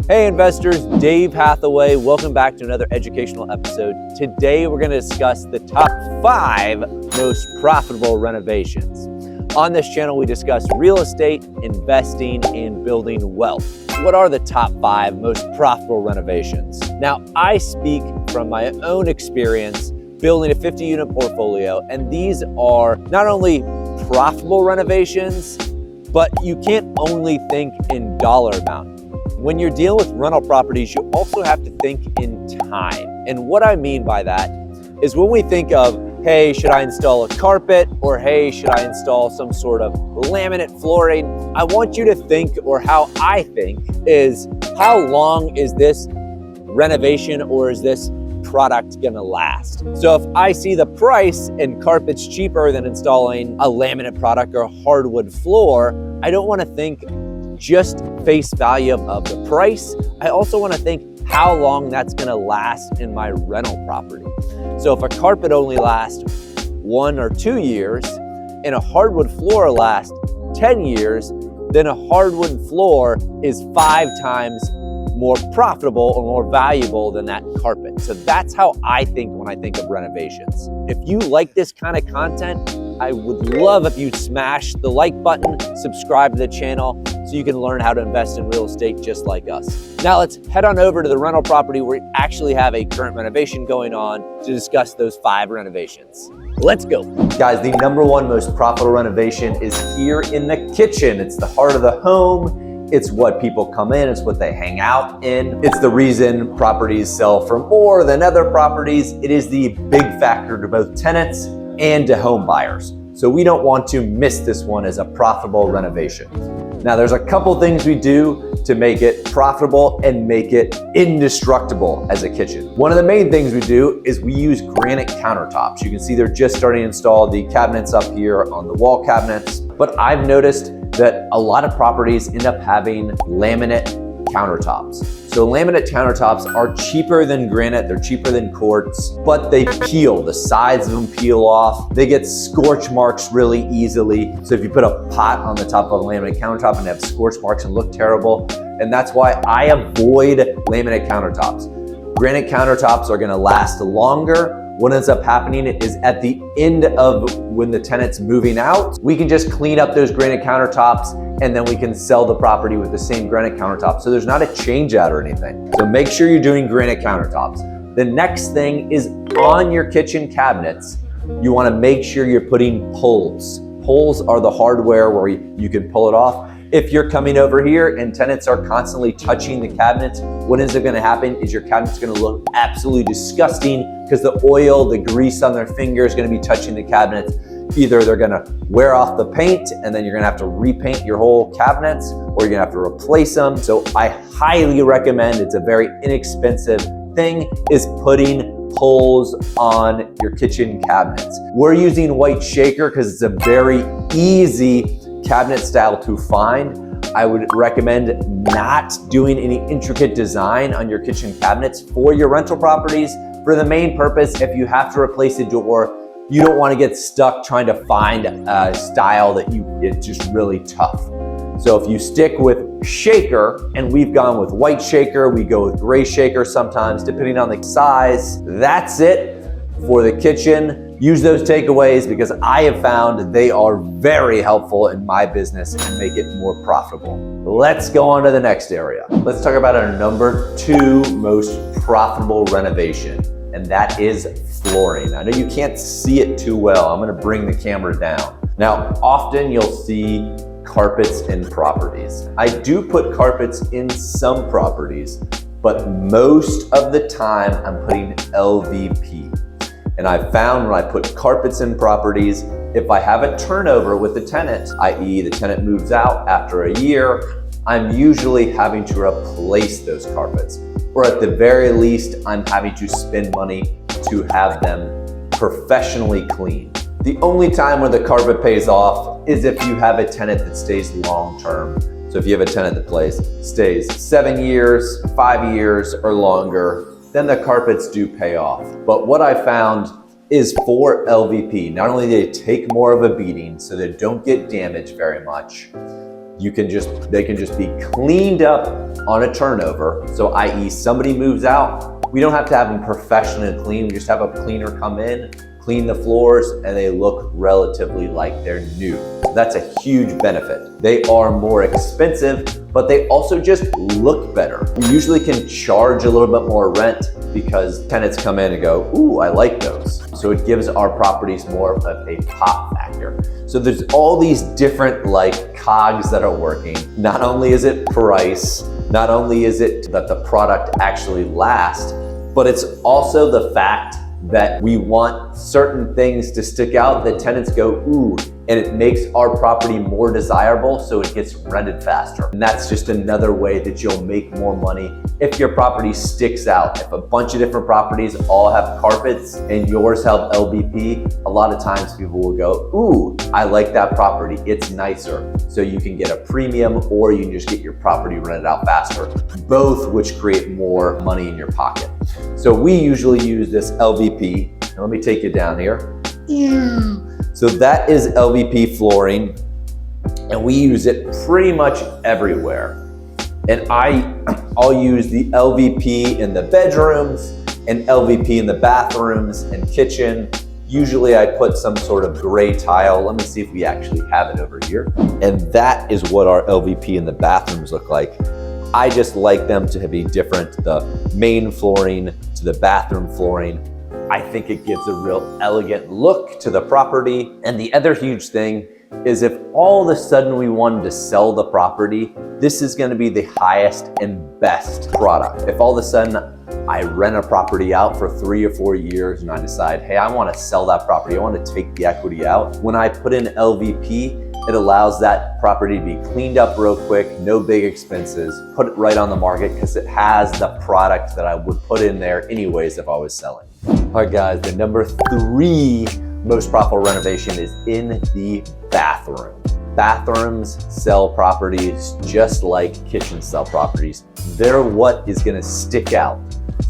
Hey investors, Dave Hathaway. Welcome back to another educational episode. Today we're going to discuss the top 5 most profitable renovations. On this channel we discuss real estate, investing, and building wealth. What are the top 5 most profitable renovations? Now I speak from my own experience building a 50-unit portfolio, and these are not only profitable renovations, but you can't only think in dollar amount. When you're dealing with rental properties, you also have to think in time. And what I mean by that is when we think of, hey, should I install a carpet? Or hey, should I install some sort of laminate flooring? I want you to think, or how I think, is how long is this renovation or is this product gonna last? So if I see the price and carpet's cheaper than installing a laminate product or a hardwood floor, I don't wanna think just face value of the price. I also want to think how long that's going to last in my rental property. So if a carpet only lasts 1 or 2 years and a hardwood floor lasts 10 years, then a hardwood floor is 5 times more profitable or more valuable than that carpet. So that's how I think when I think of renovations. If you like this kind of content, I would love if you'd smash the like button, subscribe to the channel so you can learn how to invest in real estate just like us. Now let's head on over to the rental property where we actually have a current renovation going on to discuss those 5 renovations. Let's go. Guys, the #1 most profitable renovation is here in the kitchen. It's the heart of the home. It's what people come in, it's what they hang out in. It's the reason properties sell for more than other properties. It is the big factor to both tenants and to home buyers. So we don't want to miss this one as a profitable renovation. Now there's a couple things we do to make it profitable and make it indestructible as a kitchen. One of the main things we do is we use granite countertops. You can see they're just starting to install the cabinets up here on the wall cabinets, but I've noticed that a lot of properties end up having laminate countertops. So laminate countertops are cheaper than granite, they're cheaper than quartz, but they peel, the sides of them peel off. They get scorch marks really easily. So if you put a pot on the top of a laminate countertop and have scorch marks and look terrible, and that's why I avoid laminate countertops. Granite countertops are gonna last longer. What ends up happening is at the end of when the tenant's moving out, we can just clean up those granite countertops and then we can sell the property with the same granite countertop. So there's not a change out or anything. So make sure you're doing granite countertops. The next thing is on your kitchen cabinets, you wanna make sure you're putting pulls. Pulls are the hardware where you can pull it off. If you're coming over here and tenants are constantly touching the cabinets, what ends up gonna happen is your cabinet's gonna look absolutely disgusting because the oil, the grease on their finger is gonna be touching the cabinets. Either they're gonna wear off the paint and then you're gonna have to repaint your whole cabinets, or you're gonna have to replace them. So I highly recommend, it's a very inexpensive thing, is putting pulls on your kitchen cabinets. We're using white shaker because it's a very easy cabinet style to find. I would recommend not doing any intricate design on your kitchen cabinets for your rental properties. For the main purpose, if you have to replace a door, you don't want to get stuck trying to find a style that it's just really tough. So if you stick with shaker, and we've gone with white shaker, we go with gray shaker sometimes, depending on the size. That's it for the kitchen. Use those takeaways because I have found they are very helpful in my business and make it more profitable. Let's go on to the next area. Let's talk about our #2 most profitable renovation, and that is flooring. I know you can't see it too well. I'm gonna bring the camera down. Now, often you'll see carpets in properties. I do put carpets in some properties, but most of the time I'm putting LVP. And I found when I put carpets in properties, if I have a turnover with the tenant, i.e. the tenant moves out after a year, I'm usually having to replace those carpets. Or at the very least, I'm having to spend money to have them professionally cleaned. The only time when the carpet pays off is if you have a tenant that stays long-term. So if you have a tenant that stays 7 years, 5 years, or longer, then the carpets do pay off. But what I found is for LVP, not only do they take more of a beating, so they don't get damaged very much, they can just be cleaned up on a turnover. So i.e. somebody moves out, we don't have to have them professionally clean. We just have a cleaner come in, clean the floors, and they look relatively like they're new. That's a huge benefit. They are more expensive, but they also just look better. We usually can charge a little bit more rent because tenants come in and go, ooh, I like those. So it gives our properties more of a pop factor. So there's all these different like cogs that are working. Not only is it price, not only is it that the product actually lasts, but it's also the fact that we want certain things to stick out that tenants go, ooh, and it makes our property more desirable, so it gets rented faster. And that's just another way that you'll make more money if your property sticks out. If a bunch of different properties all have carpets and yours have LVP, a lot of times people will go, ooh, I like that property, it's nicer. So you can get a premium or you can just get your property rented out faster, both which create more money in your pocket. So we usually use this LVP. Now let me take you down here. So that is LVP flooring, and we use it pretty much everywhere. And I'll use the LVP in the bedrooms and LVP in the bathrooms and kitchen. Usually I put some sort of gray tile. Let me see if we actually have it over here. And that is what our LVP in the bathrooms look like. I just like them to be different, the main flooring to the bathroom flooring. I think it gives a real elegant look to the property. And the other huge thing is if all of a sudden we wanted to sell the property, this is gonna be the highest and best product. If all of a sudden I rent a property out for 3 or 4 years and I decide, hey, I wanna sell that property, I wanna take the equity out. When I put in LVP, it allows that property to be cleaned up real quick, no big expenses, put it right on the market because it has the product that I would put in there anyways if I was selling. All right, guys, the number 3 most profitable renovation is in the bathroom. Bathrooms sell properties just like kitchens sell properties. They're what is gonna stick out.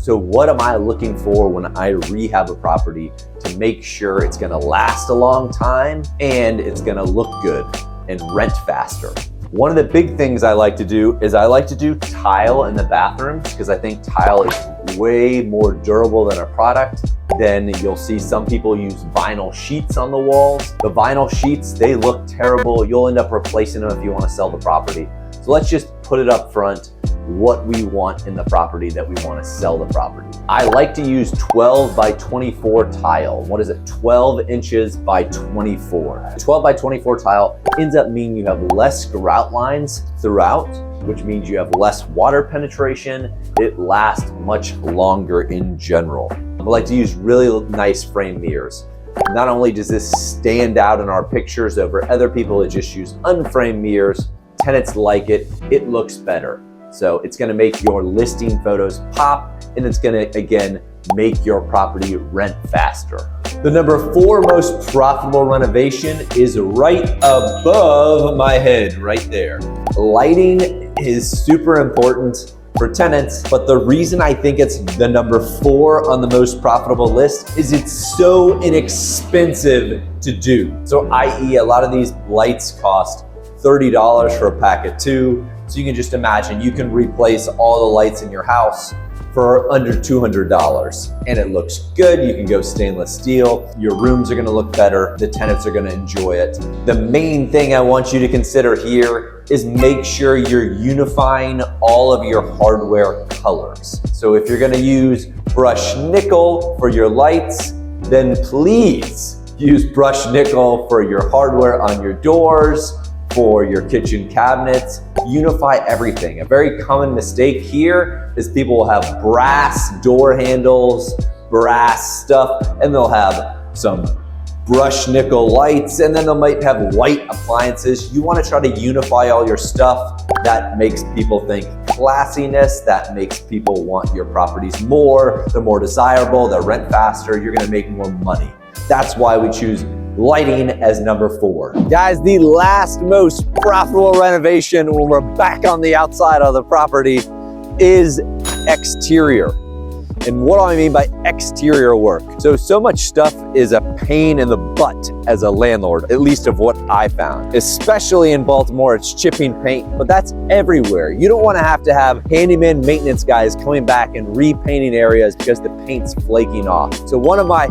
So what am I looking for when I rehab a property to make sure it's gonna last a long time and it's gonna look good and rent faster? One of the big things I like to do is I like to do tile in the bathrooms because I think tile is way more durable than a product. Then you'll see some people use vinyl sheets on the walls. The vinyl sheets, they look terrible. You'll end up replacing them if you want to sell the property. So let's just put it up front, what we want in the property that we want to sell the property. I like to use 12 by 24 tile. What is it? 12 inches by 24. 12 by 24 tile ends up meaning you have less grout lines throughout, which means you have less water penetration. It lasts much longer in general. I like to use really nice frame mirrors. Not only does this stand out in our pictures over other people that just use unframed mirrors, tenants like it, it looks better. So it's gonna make your listing photos pop, and it's gonna, again, make your property rent faster. The number 4 most profitable renovation is right above my head, right there. Lighting is super important for tenants, but the reason I think it's the number 4 on the most profitable list is it's so inexpensive to do. So i.e. a lot of these lights cost $30 for a pack of 2. So you can just imagine you can replace all the lights in your house for under $200 and it looks good. You can go stainless steel. Your rooms are gonna look better. The tenants are gonna enjoy it. The main thing I want you to consider here is make sure you're unifying all of your hardware colors. So if you're gonna use brushed nickel for your lights, then please use brushed nickel for your hardware on your doors, for your kitchen cabinets. Unify everything. A very common mistake here is people will have brass door handles, brass stuff, and they'll have some brushed nickel lights, and then they might have white appliances. You want to try to unify all your stuff. That makes people think classiness, that makes people want your properties more. They're more desirable, they're rent faster, you're gonna make more money. That's why we choose lighting as number 4. Guys, the last most profitable renovation when we're back on the outside of the property is exterior. And what do I mean by exterior work? So much stuff is a pain in the butt as a landlord, at least of what I found. Especially in Baltimore, it's chipping paint, but that's everywhere. You don't want to have handyman maintenance guys coming back and repainting areas because the paint's flaking off. So one of my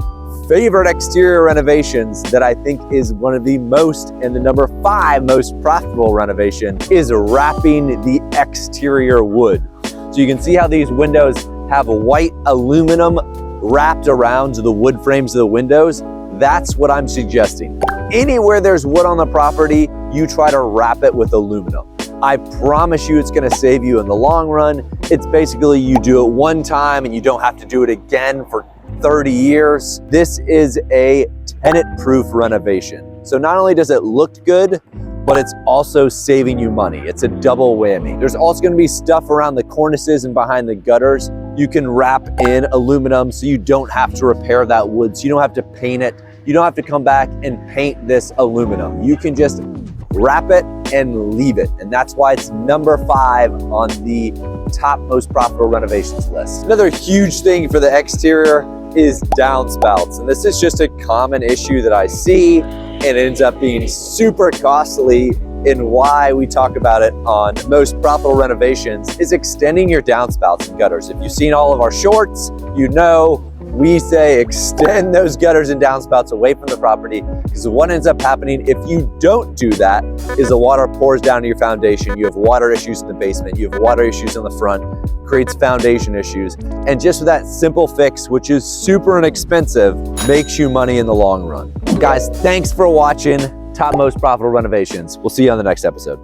favorite exterior renovations that I think is one of the most, and the number 5 most profitable renovation, is wrapping the exterior wood. So you can see how these windows have white aluminum wrapped around the wood frames of the windows. That's what I'm suggesting. Anywhere there's wood on the property, you try to wrap it with aluminum. I promise you it's gonna save you in the long run. It's basically you do it one time and you don't have to do it again for 30 years. This is a tenant-proof renovation. So not only does it look good, but it's also saving you money. It's a double whammy. There's also gonna be stuff around the cornices and behind the gutters. You can wrap in aluminum so you don't have to repair that wood, so you don't have to paint it. You don't have to come back and paint this aluminum. You can just wrap it and leave it. And that's why it's number 5 on the top most profitable renovations list. Another huge thing for the exterior is downspouts. And this is just a common issue that I see, and it ends up being super costly. And why we talk about it on most profitable renovations is extending your downspouts and gutters. If you've seen all of our shorts, you know we say extend those gutters and downspouts away from the property, because what ends up happening if you don't do that is the water pours down to your foundation. You have water issues in the basement, you have water issues on the front, creates foundation issues. And just with that simple fix, which is super inexpensive, makes you money in the long run. Guys, thanks for watching Top Most Profitable Renovations. We'll see you on the next episode.